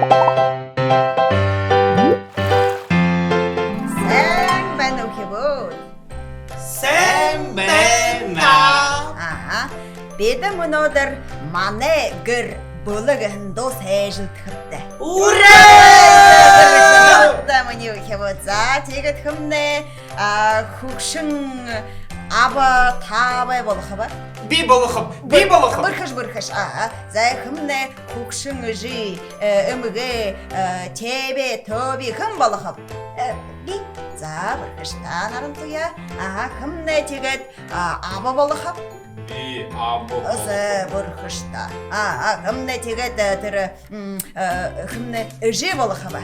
Sen ben okuyabud. Sen ben Aha. Беді мұнодыр мане гір бұлығын дос әжіл тіқіпті. Ура! Да, мені окuyabud. За, тегіт хымне хукшың аба табай болықы ба? Bir balıkım. Бұрқыш. За, хымне хукшың жи үмігі тебе тоби хым болықы. Би, за, бұрқыштан арын туя. Хымне тегіт аба болықы. Bir abu. Осы бұрқышта. Хымне тегіт түрі хымне жи болықы ба.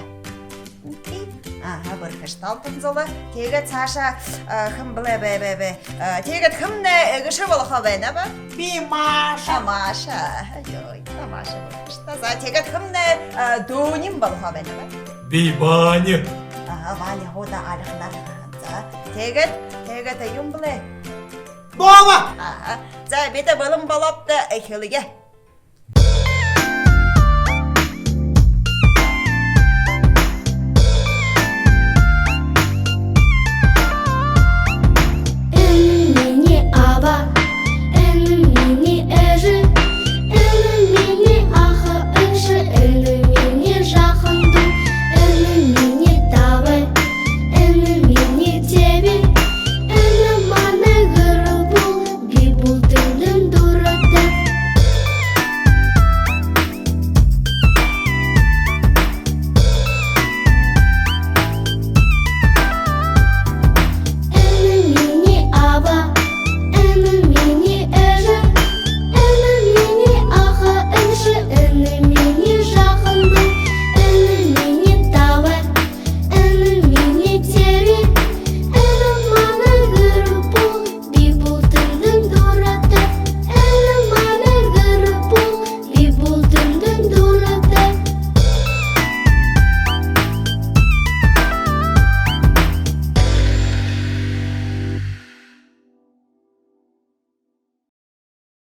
Бұрқыштал тұнзылы. Тегіт Саша хым біле бе. Тегіт хымне гіші болықы бәйна ба? Bir maşa. Тамаша. Тамаша бұрқышта. За, тегіт хымне дөнім болықы бәйна ба? Bir banyo. Ваня хода арықнар. За, тегіт юм біле. Baba. За, беті білім болапты әкеліге.